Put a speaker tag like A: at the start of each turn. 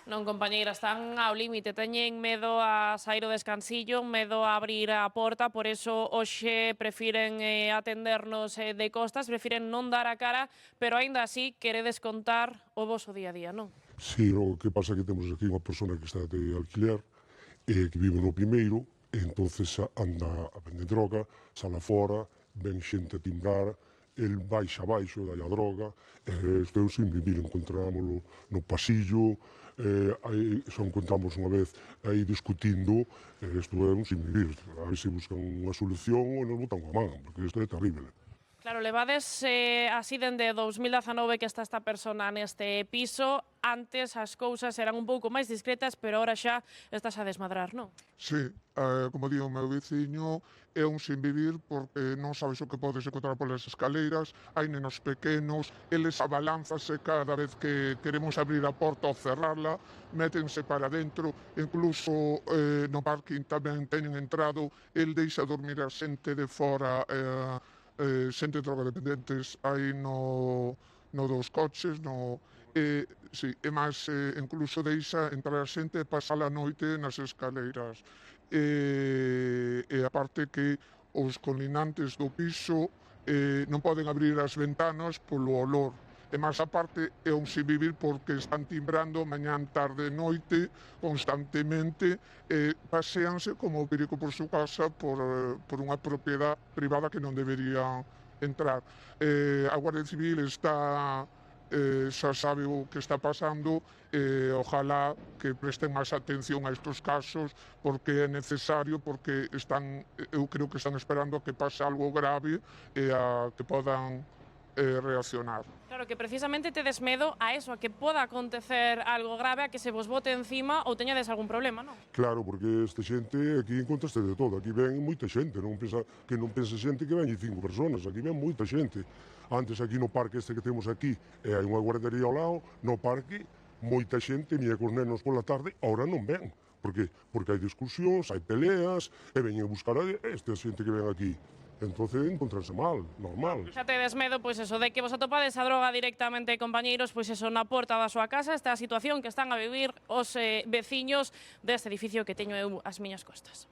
A: Non, compañeira, están ao límite, teñen medo a sair o descansillo, medo a abrir a porta, por eso hoxe prefiren atendernos de costas, prefiren non dar a cara, pero aínda así queredes contar o voso día a día, non?
B: Sí, o que pasa é que temos aquí unha persona que está de alquiler, que vive no primeiro, e entonces anda a vender droga, sala fora, ven xente a timbrar, el baixa abaixo, dai a droga, estou sin vivir, encontrámoslo no pasillo, aí só encontramos unha vez aí discutindo, isto é un sin vivir, a ver se buscan unha solución ou nos botan unha man, porque isto é terrible.
A: Claro, levades así dende 2019 que está esta persona neste piso. Antes as cousas eran un pouco máis discretas, pero ahora xa estás a desmadrar, non?
C: Sí, como di o meu veciño, é un sin vivir porque non sabes o que podes encontrar polas escaleiras, hai nenos pequenos, eles abalánzase cada vez que queremos abrir a porta ou cerrarla, métense para dentro, incluso no parking tamén teñen entrado, el deixa dormir a xente de fora, xente drogadependentes aí no dos coches, sí, e máis, incluso deixa entrar a xente e pasar a noite nas escaleiras. E aparte que os colinantes do piso non poden abrir as ventanas polo olor. E máis aparte é un sin vivir porque están timbrando mañán, tarde e noite constantemente, paseanse como perico por súa casa por unha propiedade privada que non deberían entrar. A Guardia Civil está xa sabe o que está pasando, ojalá que presten máis atención a estes casos porque é necesario, porque eu creo que están esperando a que pase algo grave e a que podan reaccionar.
A: Claro, que precisamente tedes medo a eso, a que poda acontecer algo grave, a que se vos bote encima ou teñades algún problema, non?
B: Claro, porque esta xente, aquí encontraste de todo, aquí ven moita xente, non pensa xente que veñen 5 personas, aquí ven moita xente. Antes aquí no parque este que temos aquí, hai unha guardería ao lado, no parque, moita xente vía cos nenos pola tarde, ahora non ven. Por que? Porque hai discusións, hai peleas, e veñen a buscar a esta xente que ven aquí. Entonces encontrarse mal, normal.
A: Xa tedes medo, pois eso, de que vos atopades a droga directamente, compañeiros, pois eso, na porta da súa casa, esta situación que están a vivir os veciños deste edificio que teño eu ás miñas costas.